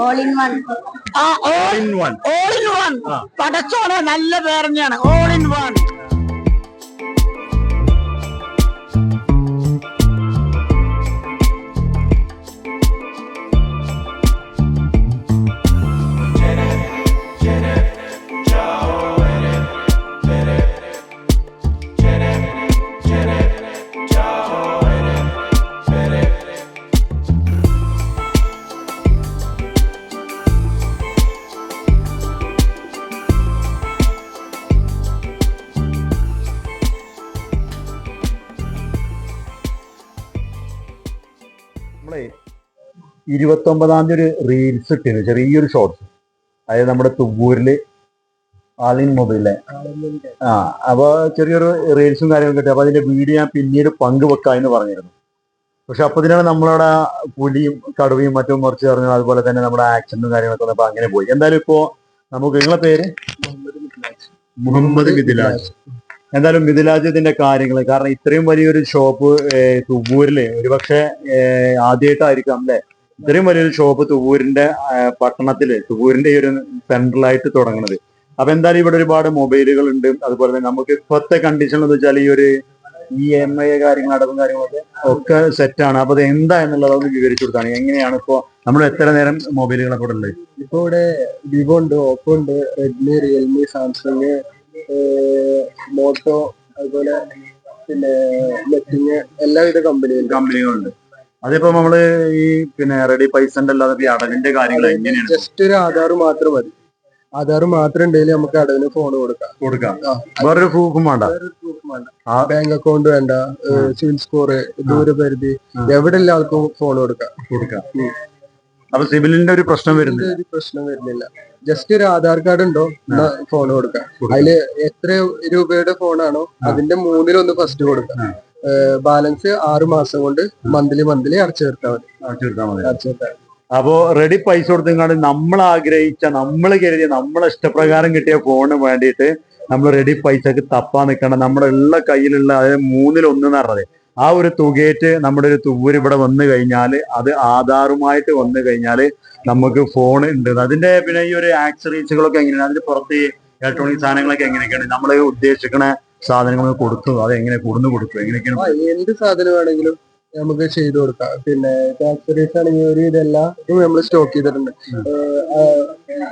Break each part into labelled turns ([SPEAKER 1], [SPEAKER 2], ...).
[SPEAKER 1] All in one. All in one പടച്ചോനെ നല്ല പേര് തന്നെയാണ്. All in one.
[SPEAKER 2] നമ്മളെ 29-ാം തീയതി ഒരു റീൽസ് ഇട്ടിരുന്നു, ചെറിയൊരു ഷോർട്സ്. അതായത് നമ്മുടെ തുവ്വൂരില് ആലിൻ മൊബൈലിലെ അപ്പൊ ചെറിയൊരു റീൽസും കാര്യങ്ങളൊക്കെ കിട്ടി. അപ്പൊ അതിന്റെ വീഡിയോ ഞാൻ പിന്നീട് പങ്കുവെക്കാന്ന് പറഞ്ഞിരുന്നു. പക്ഷെ അപ്പൊ ഇതിനാണ് നമ്മളവിടെ പുലിയും കടുവയും മറ്റും മറിച്ച് പറഞ്ഞു. അതുപോലെ തന്നെ നമ്മുടെ ആക്ഷനും കാര്യങ്ങളൊക്കെ വന്നപ്പോ അങ്ങനെ പോയി. എന്തായാലും ഇപ്പോ നമുക്ക്, നിങ്ങളെ പേര്? മുഹമ്മദ് മിഥിലാജ്. എന്തായാലും മിഥിലാജ് ഇതിന്റെ കാര്യങ്ങൾ, കാരണം ഇത്രയും വലിയൊരു ഷോപ്പ് തുവ്വൂരില് ഒരുപക്ഷെ ആദ്യമായിട്ടായിരിക്കാം അല്ലെ, ഇത്രയും വലിയൊരു ഷോപ്പ് തുവ്വൂരിന്റെ പട്ടണത്തില്, തുവ്വൂരിന്റെ ഈ ഒരു സെൻട്രലായിട്ട് തുടങ്ങുന്നത്. അപ്പൊ എന്തായാലും ഇവിടെ ഒരുപാട് മൊബൈലുകൾ ഉണ്ട്. അതുപോലെ തന്നെ നമുക്ക് ഇപ്പോഴത്തെ കണ്ടീഷൻ എന്ന് വെച്ചാൽ ഈ ഒരു EMI കാര്യങ്ങൾ, അടവും കാര്യങ്ങളൊക്കെ ഒക്കെ സെറ്റാണ്. അപ്പൊ അത് എന്താ എന്നുള്ളത് ഒന്ന് വിവരിച്ചു കൊടുത്താണ്. എങ്ങനെയാണ് ഇപ്പോ നമ്മൾ എത്ര നേരം മൊബൈലുകളൊക്കെ ഇവിടെ ഉള്ളത്?
[SPEAKER 3] ഇപ്പൊ ഇവിടെ വിവോ ഉണ്ട്, ഓപ്പോ ഉണ്ട്, റെഡ്മി, റിയൽമി, സാംസങ്, മോട്ടോ, അതുപോലെ പിന്നെ നെറ്റിങ്, എല്ലാവിധ
[SPEAKER 2] കമ്പനികളുണ്ട്. അതിപ്പോ നമ്മള് ഈ പിന്നെ റെഡി പൈസ അല്ലാതെ ഈ അടവിന്റെ കാര്യങ്ങൾ എങ്ങനെയാണ്?
[SPEAKER 3] ജസ്റ്റ് ഒരു ആധാർ മാത്രം മതി. ആധാർ മാത്രം ഉണ്ടെങ്കിൽ നമുക്ക് അടവിന് ഫോൺ കൊടുക്കാം.
[SPEAKER 2] വേറൊരു പ്രൂഫും വേണ്ട.
[SPEAKER 3] ബാങ്ക് അക്കൗണ്ട് വേണ്ട, സിവിൽ സ്കോർ, ദൂരപരിധി, എവിടെ എല്ലാ ആൾക്കും ഫോൺ കൊടുക്കാം.
[SPEAKER 2] അപ്പൊ സിവിലിന്റെ ഒരു പ്രശ്നം
[SPEAKER 3] വരുന്നില്ല. ജസ്റ്റ് ഒരു ആധാർ കാർഡ് ഉണ്ടോ ഫോൺ കൊടുക്കാം. അതില് എത്ര രൂപയുടെ ഫോണാണോ അതിന്റെ 1/3 ഫസ്റ്റ് കൊടുക്കാം. ബാലൻസ് 6 മാസം കൊണ്ട് മന്ത്ലി അടച്ചു തീർത്താൽ മതി.
[SPEAKER 2] അപ്പോ റെഡി പൈസ കൊടുത്തെങ്ങാണ്ട് നമ്മൾ ആഗ്രഹിച്ച, നമ്മൾ കരുതിയ, നമ്മളെ ഇഷ്ടപ്രകാരം കിട്ടിയ ഫോണിന് വേണ്ടിയിട്ട് നമ്മൾ റെഡി പൈസക്ക് തപ്പാൻ നിൽക്കണം. നമ്മുടെ ഉള്ള കയ്യിലുള്ള, അതായത് 1/3 പറഞ്ഞത് ആ ഒരു തുകയേറ്റ് നമ്മുടെ ഒരു തുവ്വൂര് ഇവിടെ വന്നു കഴിഞ്ഞാൽ, അത് ആധാറുമായിട്ട് വന്നു കഴിഞ്ഞാൽ നമുക്ക് ഫോൺ ഉണ്ട്. അതിന്റെ പിന്നെ ഈ ഒരു ആക്സറീസുകളൊക്കെ എങ്ങനെയാണ്? അതിന്റെ പുറത്ത് ഇലക്ട്രോണിക് സാധനങ്ങളൊക്കെ എങ്ങനെയൊക്കെയാണ്? നമ്മൾ ഉദ്ദേശിക്കുന്ന സാധനങ്ങൾ കൊടുത്തു, അത് എങ്ങനെ കൊടുക്കും, എങ്ങനെയൊക്കെയാണ്?
[SPEAKER 3] എന്ത് സാധനം വേണമെങ്കിലും നമുക്ക് ചെയ്തു കൊടുക്കാം. പിന്നെ ആക്സറീസ് ആണെങ്കിൽ ഒരു ഇതെല്ലാം നമ്മൾ സ്റ്റോക്ക് ചെയ്തിട്ടുണ്ട്.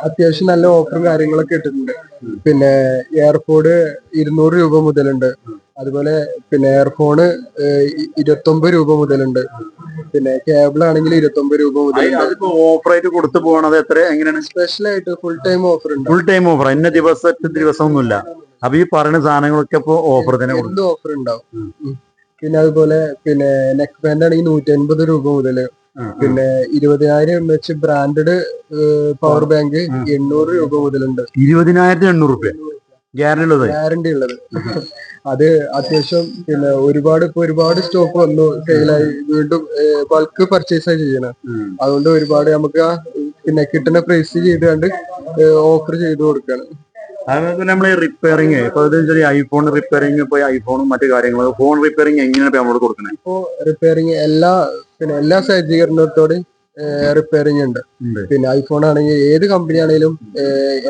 [SPEAKER 3] അത്യാവശ്യം നല്ല ഓഫറും കാര്യങ്ങളൊക്കെ ഇട്ടിട്ടുണ്ട്. പിന്നെ എയർപോഡ് 200 രൂപ മുതലുണ്ട്. അതുപോലെ പിന്നെ എയർഫോണ് 29 രൂപ മുതലുണ്ട്. പിന്നെ കേബിൾ ആണെങ്കിൽ 29 രൂപ മുതലുണ്ട്.
[SPEAKER 2] ഓഫറായിട്ട് കൊടുത്തു പോകണത് എത്ര, എങ്ങനെയാണ്?
[SPEAKER 3] സ്പെഷ്യൽ ആയിട്ട് ഫുൾ ടൈം ഓഫർ ഉണ്ട്.
[SPEAKER 2] ഫുൾ ടൈം ഓഫർ, ഇന്ന ദിവസമൊന്നുമില്ല. അപ്പൊ ഈ പറയുന്ന സാധനങ്ങളൊക്കെ ഇപ്പൊ ഓഫർ തന്നെ,
[SPEAKER 3] ഓഫർ ഉണ്ടാവും. പിന്നെ അതുപോലെ പിന്നെ നെക്ക് ബാൻഡ് ആണെങ്കിൽ 150 രൂപ മുതല്. പിന്നെ 20,000 mAh ബ്രാൻഡഡ് പവർ ബാങ്ക് 800 രൂപ മുതലുണ്ട്.
[SPEAKER 2] 20,800 ഗ്യാരണ്ടി ഉള്ളത്.
[SPEAKER 3] അത് അത്യാവശ്യം പിന്നെ ഒരുപാട് സ്റ്റോക്ക് വന്നു, സെയിലായി, വീണ്ടും ബൾക്ക് പർച്ചേസ് ചെയ്യണം. അതുകൊണ്ട് ഒരുപാട് നമുക്ക് പിന്നെ കിട്ടുന്ന പ്രൈസ് ചെയ്തുകൊണ്ട് ഓഫർ ചെയ്തു കൊടുക്കുകയാണ്.
[SPEAKER 2] അതുപോലെ നമ്മൾ റിപ്പയറിങ്, ഇപ്പൊ ഐഫോൺ റിപ്പയറിങ്, ഇപ്പൊ ഐഫോണും മറ്റു കാര്യങ്ങളും, ഫോൺ റിപ്പയറിങ് എങ്ങനെയാണ് നമ്മൾ കൊടുക്കുന്നത്?
[SPEAKER 3] ഇപ്പോ റിപ്പയറിങ് എല്ലാ സജ്ജീകരണത്തോടെയും റിപ്പയറിങ് ഉണ്ട്. പിന്നെ ഐഫോൺ ആണെങ്കിൽ ഏത് കമ്പനി ആണെങ്കിലും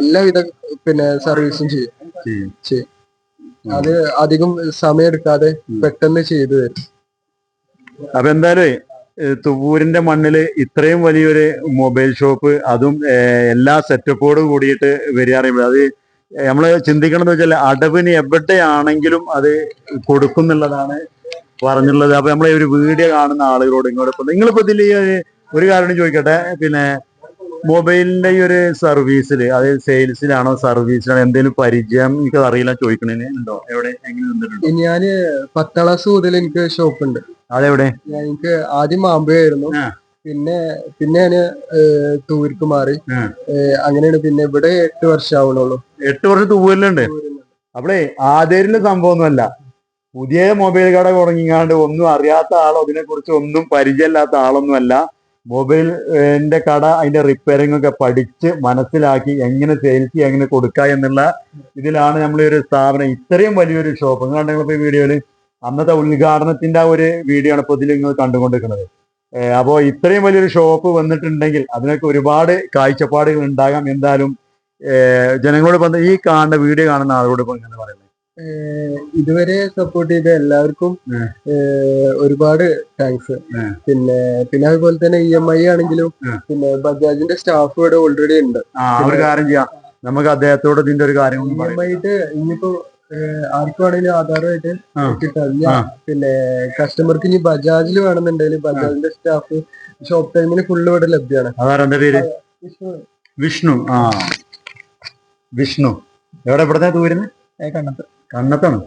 [SPEAKER 3] എല്ലാവിധ പിന്നെ സർവീസും ചെയ്യും. അത് അധികം സമയം എടുക്കാതെ പെട്ടെന്ന് ചെയ്തു തരും.
[SPEAKER 2] അപ്പൊ എന്തായാലും തുവ്വൂരിന്റെ മണ്ണില് ഇത്രയും വലിയൊരു മൊബൈൽ ഷോപ്പ്, അതും എല്ലാ സെറ്റപ്പോടും കൂടിയിട്ട് വരികയാണെങ്കിൽ, അത് നമ്മള് ചിന്തിക്കണം എന്ന് വെച്ചാൽ അടവിന് എവിടെയാണെങ്കിലും അത് കൊടുക്കുന്നുള്ളതാണ് പറഞ്ഞുള്ളത്. അപ്പൊ നമ്മളെ ഒരു വീഡിയോ കാണുന്ന ആളുകളോട് നിങ്ങളിപ്പോ ഇതിൽ ഒരു കാരണം ചോദിക്കട്ടെ, പിന്നെ മൊബൈലിന്റെ ഈ ഒരു സർവീസിൽ, അതായത് സെയിൽസിലാണോ സർവീസിലാണോ എന്തെങ്കിലും പരിചയം എനിക്ക് അറിയില്ല, ചോദിക്കണേ ഉണ്ടോ? എവിടെ, എങ്ങനെ നിന്നിട്ടുണ്ടോ?
[SPEAKER 3] ഞാന് 10ാം ക്ലാസ് മുതൽ എനിക്ക് ഷോപ്പ് ഉണ്ട്.
[SPEAKER 2] അതെവിടെ?
[SPEAKER 3] എനിക്ക് ആദ്യം മാമ്പഴ ആയിരുന്നു. പിന്നെ ഞാന് തൂർക്ക് മാറി. അങ്ങനെയാണ്. പിന്നെ ഇവിടെ 8 വർഷം ആവണുള്ളൂ.
[SPEAKER 2] 8 വർഷം തൂവലുണ്ട്. അപ്പളേ ആദ്യമായിട്ടുള്ള സംഭവമൊന്നുമല്ല. പുതിയ മൊബൈൽ കട തുടങ്ങിങ്ങാണ്ട് ഒന്നും അറിയാത്ത ആളോ അതിനെ കുറിച്ച് ഒന്നും പരിചയമില്ലാത്ത ആളൊന്നും അല്ല. മൊബൈലിന്റെ കട, അതിന്റെ റിപ്പയറിംഗ് ഒക്കെ പഠിച്ച് മനസ്സിലാക്കി എങ്ങനെ സെയിൽസ് എങ്ങനെ കൊടുക്കുക എന്നുള്ള ഇതിലാണ് നമ്മൾ ഒരു സ്ഥാപനം, ഇത്രയും വലിയൊരു ഷോപ്പ്. നിങ്ങളിപ്പോ ഈ വീഡിയോയില് അന്നത്തെ ഉദ്ഘാടനത്തിന്റെ ആ ഒരു വീഡിയോ ആണ് ഇപ്പൊ ഇതിൽ നിങ്ങൾ കണ്ടുകൊണ്ടിരിക്കുന്നത്. അപ്പോൾ ഇത്രയും വലിയൊരു ഷോപ്പ് വന്നിട്ടുണ്ടെങ്കിൽ അതിനൊക്കെ ഒരുപാട് കാഴ്ചപ്പാടുകൾ ഉണ്ടാകാം. എന്തായാലും ജനങ്ങളോട് ഈ കാണുന്ന വീഡിയോ കാണുന്ന ആളോട് ഇപ്പൊ ഇങ്ങനെ പറയുന്നത്,
[SPEAKER 3] ഇതുവരെ സപ്പോർട്ട് ചെയ്ത എല്ലാവർക്കും ഒരുപാട് താങ്ക്സ്. പിന്നെ അതുപോലെ തന്നെ EMI ആണെങ്കിലും പിന്നെ ബജാജിന്റെ സ്റ്റാഫ് ഇവിടെ ഓൾറെഡി ഉണ്ട്.
[SPEAKER 2] ഒരു കാര്യം ചെയ്യാം, നമുക്ക് അദ്ദേഹത്തോട് ഇതിന്റെ ഒരു കാര്യം
[SPEAKER 3] EMI ആയിട്ട് ഇനിയിപ്പോ ആർക്കും ആണെങ്കിലും ആധാരമായിട്ട് കിട്ടാം. പിന്നെ കസ്റ്റമർക്ക് ഇനി ബജാജിൽ വേണമെന്നുണ്ടെങ്കിൽ ബജാജിന്റെ സ്റ്റാഫ് ഷോപ്പ് ടൈമിന് ഫുള്ള് ഇവിടെ ലഭ്യമാണ്.
[SPEAKER 2] അതാരെന്റെ പേര്? വിഷ്ണു. വിഷ്ണു എവിടെ ഇവിടുത്തെ ദൂരം? കണ്ണത്താണ്.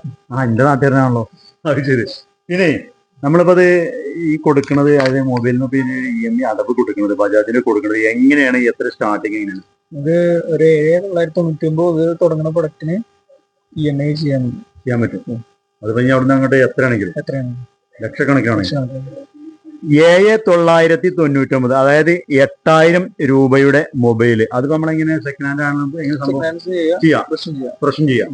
[SPEAKER 2] എന്റെ നാട്ടുകാരനാണല്ലോ. അത് ശരി. പിന്നെ നമ്മളിപ്പോ അത് ഈ കൊടുക്കുന്നത്, അതായത് മൊബൈലിന് പിന്നെ EMI അടവ് കൊടുക്കുന്നത്, ബജാജിന് കൊടുക്കുന്നത് എങ്ങനെയാണ്? എത്ര സ്റ്റാർട്ടിങ് എങ്ങനെയാണ്?
[SPEAKER 1] ഇത് ഒരു 7,999 തുടങ്ങുന്ന പ്രൊഡക്റ്റിന് EMI ചെയ്യാൻ
[SPEAKER 2] പറ്റും. അതിപ്പോ ഇനി അവിടുന്ന് അങ്ങോട്ട് എത്രയാണ്? ലക്ഷക്കണക്കാണ്. 7,999, അതായത് 8,000 രൂപയുടെ മൊബൈല്. അതിപ്പോ നമ്മളെങ്ങനെ സെക്കൻഡ് ഹാൻഡ് ആണ് പ്രശ്നം ചെയ്യാം.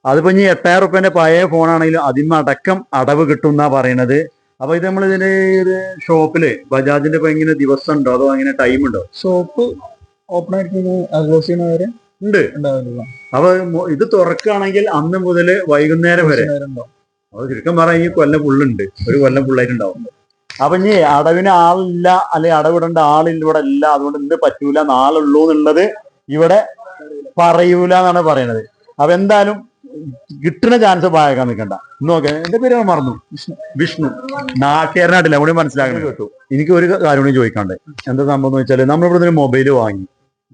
[SPEAKER 2] അതിപ്പോ ഇനി 8,000 റുപ്യന്റെ പഴയ ഫോണാണെങ്കിലും അതിമടക്കം അടവ് കിട്ടും എന്നാ പറയണത്. അപ്പൊ ഇത് നമ്മൾ ഇതിന്റെ ഒരു ഷോപ്പില് ബജാജിന്റെ ഇപ്പൊ എങ്ങനെ ദിവസം ഉണ്ടോ അതോ അങ്ങനെ ടൈം ഉണ്ടോ?
[SPEAKER 1] ഷോപ്പ് ഓപ്പൺ ആയിട്ട് ഉണ്ട്.
[SPEAKER 2] അപ്പൊ ഇത് തുറക്കുകയാണെങ്കിൽ അന്ന് മുതൽ വൈകുന്നേരം വരെ. അത് ചുരുക്കം പറയാൻ ഈ കൊല്ലം ഫുള്ളുണ്ട്, ഒരു കൊല്ലം ഫുള്ളായിട്ടുണ്ടാവും. അപ്പൊ ഇനി അടവിന് ആളില്ല, അല്ലെ അടവിടേണ്ട ആളില്ല ഇവിടെ ഇല്ല, അതുകൊണ്ട് ഇന്ന് പറ്റൂല, നാളുള്ളൂ എന്നുള്ളത് ഇവിടെ പറയൂല എന്നാണ് പറയണത്. അപ്പൊ എന്തായാലും കിട്ടുന്ന ചാൻസ് പായക്കാൻ നിൽക്കണ്ട. നോക്കെ, എന്റെ പേര് മറന്നു, വിഷ്ണു. നാട്ടുകാരനായിട്ടില്ല, അവിടെ മനസ്സിലാക്കണം കേട്ടു. എനിക്ക് ഒരു കാര്യം കൂടി ചോദിക്കാണ്ട്. എന്താ സംഭവം എന്ന് വെച്ചാല്, നമ്മളിവിടെ ഒരു മൊബൈൽ വാങ്ങി,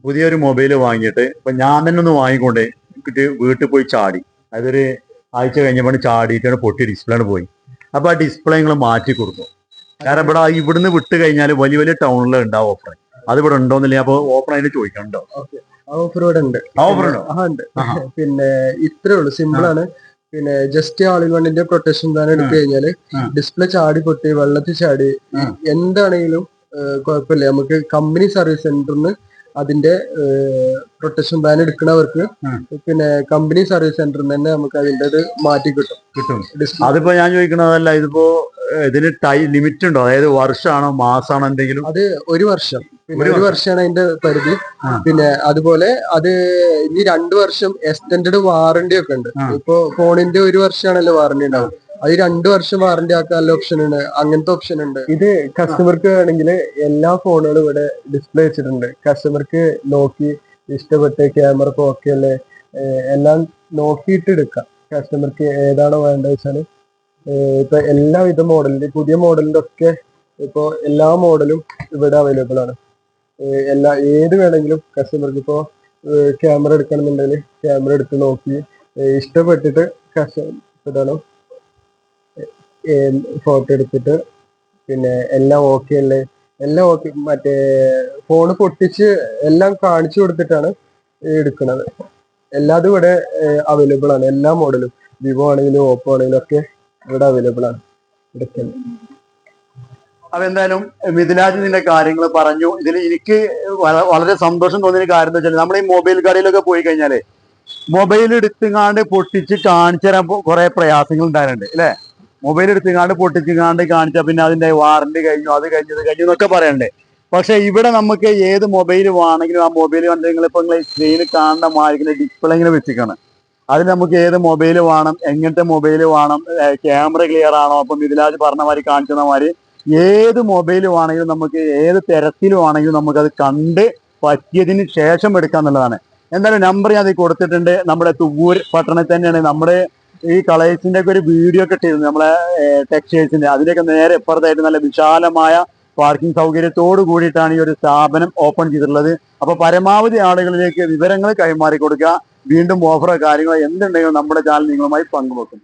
[SPEAKER 2] പുതിയൊരു മൊബൈൽ വാങ്ങിയിട്ട് ഇപ്പൊ ഞാൻ തന്നെ ഒന്ന് വാങ്ങിക്കൊണ്ട് വീട്ടിൽ പോയി ചാടി. അതായത് ഒരു ആഴ്ച കഴിഞ്ഞപ്പോൾ ചാടിയിട്ടാണ് പൊട്ടി ഡിസ്പ്ലേ പോയി. അപ്പൊ ആ ഡിസ്പ്ലേ നിങ്ങൾ മാറ്റി കൊടുക്കും. കാരണം ഇവിടുന്ന് വിട്ട് കഴിഞ്ഞാൽ വലിയ വലിയ ടൗണിൽ ഉണ്ടാവും ഓഫർ. അത് ഇവിടെ ഉണ്ടോന്നില്ല. അപ്പൊ ഓഫർ അതിന് ചോദിക്കണ്ടോ?
[SPEAKER 3] ഓഫർ ഇവിടെ ഉണ്ട്. ഉണ്ട്. പിന്നെ ഇത്രേ ഉള്ളൂ, സിമ്പിൾ ആണ്. പിന്നെ ജസ്റ്റ് ആൾ ഇൻ വണ്ണിന്റെ പ്രൊട്ടക്ഷൻ പ്ലാൻ എടുത്തു കഴിഞ്ഞാല് ഡിസ്പ്ലേ ചാടി പൊട്ടി, വെള്ളത്തിൽ ചാടി, എന്താണെങ്കിലും കുഴപ്പമില്ല. നമുക്ക് കമ്പനി സർവീസ് സെന്ററിന് അതിന്റെ പ്രൊട്ടക്ഷൻ പ്ലാൻ എടുക്കുന്നവർക്ക് പിന്നെ കമ്പനി സർവീസ് സെന്ററിൽ തന്നെ നമുക്ക് അതിന്റെ മാറ്റി കിട്ടും.
[SPEAKER 2] അതിപ്പോ ഞാൻ ചോദിക്കണതല്ല, ഇതിപ്പോ ഇതിന് ലിമിറ്റ് ഉണ്ടോ? അതായത് വർഷമാണോ മാസമാണോ എന്തെങ്കിലും?
[SPEAKER 3] അത് 1 വർഷം. പിന്നെ 1 വർഷമാണ് അതിന്റെ പരിധി. പിന്നെ അതുപോലെ അത് ഇനി 2 വർഷം എക്സ്റ്റൻഡഡ് വാറണ്ടി ഒക്കെ ഉണ്ട്. ഇപ്പൊ ഫോണിന്റെ 1 വർഷമാണല്ലോ വാറണ്ടി ഉണ്ടാവും. അത് 2 വർഷം വാറണ്ടി ആക്കാനുള്ള ഓപ്ഷൻ ഉണ്ട്. അങ്ങനത്തെ ഓപ്ഷൻ ഉണ്ട്. ഇത് കസ്റ്റമർക്ക് വേണമെങ്കിൽ എല്ലാ ഫോണുകളും ഇവിടെ ഡിസ്പ്ലേ വെച്ചിട്ടുണ്ട്. കസ്റ്റമർക്ക് നോക്കി ഇഷ്ടപ്പെട്ട് ക്യാമറ ഓക്കെ അല്ലേ എല്ലാം നോക്കിയിട്ട് എടുക്കാം. കസ്റ്റമർക്ക് ഏതാണോ വേണ്ടത് വെച്ചാല് ഇപ്പൊ എല്ലാവിധ മോഡലിന്റെ പുതിയ മോഡലിന്റെ ഒക്കെ ഇപ്പൊ എല്ലാ മോഡലും ഇവിടെ അവൈലബിൾ ആണ്. ഏത് വേണമെങ്കിലും കസ്റ്റമർക്ക് ഇപ്പോ ക്യാമറ എടുക്കണമെന്നുണ്ടെങ്കിൽ ക്യാമറ എടുത്ത് നോക്കി ഇഷ്ടപ്പെട്ടിട്ട് ഇതാണ് ഫോട്ടോ എടുത്തിട്ട് പിന്നെ എല്ലാം ഓക്കെ അല്ലേ, എല്ലാം ഓക്കെ, മറ്റേ ഫോണ് പൊട്ടിച്ച് എല്ലാം കാണിച്ചു കൊടുത്തിട്ടാണ് എടുക്കുന്നത്. എല്ലാതും ഇവിടെ അവൈലബിൾ ആണ്. എല്ലാ മോഡലും വിവോ ആണെങ്കിലും ഓപ്പോ ആണെങ്കിലും ഒക്കെ ഇവിടെ അവൈലബിൾ ആണ്. എടുക്കുന്നത്.
[SPEAKER 2] അപ്പൊ എന്തായാലും മിഥിലാജ് ഇതിന്റെ കാര്യങ്ങൾ പറഞ്ഞു. ഇതിൽ എനിക്ക് വളരെ സന്തോഷം തോന്നിയ കാര്യം എന്താ വെച്ചാൽ, നമ്മൾ ഈ മൊബൈൽ കടയിലൊക്കെ പോയി കഴിഞ്ഞാല് മൊബൈൽ എടുത്തുങ്ങാണ്ട് പൊട്ടിച്ച് കാണിച്ചു തരാൻ കുറെ പ്രയാസങ്ങൾ ഉണ്ടായിട്ടുണ്ട് അല്ലെ? മൊബൈൽ എടുത്തുങ്ങാണ്ട് പൊട്ടിച്ചുങ്ങാണ്ട് കാണിച്ചാൽ പിന്നെ അതിന്റെ വാറണ്ടി കഴിഞ്ഞു, അത് കഴിഞ്ഞത് കഴിഞ്ഞു എന്നൊക്കെ പറയണ്ടേ. പക്ഷെ ഇവിടെ നമുക്ക് ഏത് മൊബൈൽ വേണമെങ്കിലും ആ മൊബൈൽ കണ്ട് നിങ്ങളിപ്പോ നിങ്ങൾ സ്ക്രീനിൽ കാണുന്ന മാർക്കിന്റെ ഡിസ്പ്ലേ ഇങ്ങനെ വെച്ചിരിക്കണം. അതിൽ നമുക്ക് ഏത് മൊബൈൽ വേണം, എങ്ങനത്തെ മൊബൈൽ വേണം, ക്യാമറ ക്ലിയർ ആണോ, അപ്പൊ മിഥിലാജ് പറഞ്ഞ മാതിരി കാണിക്കുന്ന മാതിരി ഏത് മൊബൈൽ വേണമെങ്കിലും നമുക്ക് ഏത് തരത്തിലും ആണെങ്കിലും നമുക്കത് കണ്ട് പറ്റിയതിന് ശേഷം എടുക്കാന്നുള്ളതാണ്. എന്തായാലും നമ്പർ ഞാൻ അത് കൊടുത്തിട്ടുണ്ട്. നമ്മുടെ തുവ്വൂർ പട്ടണത്തിൽ തന്നെയാണ്. നമ്മുടെ ഈ കളേഴ്സിന്റെ ഒക്കെ ഒരു വീഡിയോ ഒക്കെ ഇട്ടിരുന്നു, നമ്മളെ ടെക്സ്റ്റൈൽസിന്റെ. അതിന്റെയൊക്കെ നേരെ ഇപ്പുറത്തായിട്ട് നല്ല വിശാലമായ പാർക്കിംഗ് സൗകര്യത്തോട് കൂടിയിട്ടാണ് ഈ ഒരു സ്ഥാപനം ഓപ്പൺ ചെയ്തിട്ടുള്ളത്. അപ്പൊ പരമാവധി ആളുകളിലേക്ക് വിവരങ്ങൾ കൈമാറി കൊടുക്കുക. വീണ്ടും ഓഫറോ കാര്യങ്ങളോ എന്തുണ്ടെങ്കിലും നമ്മുടെ ചാനൽ നിങ്ങളുമായി പങ്കുവെക്കും.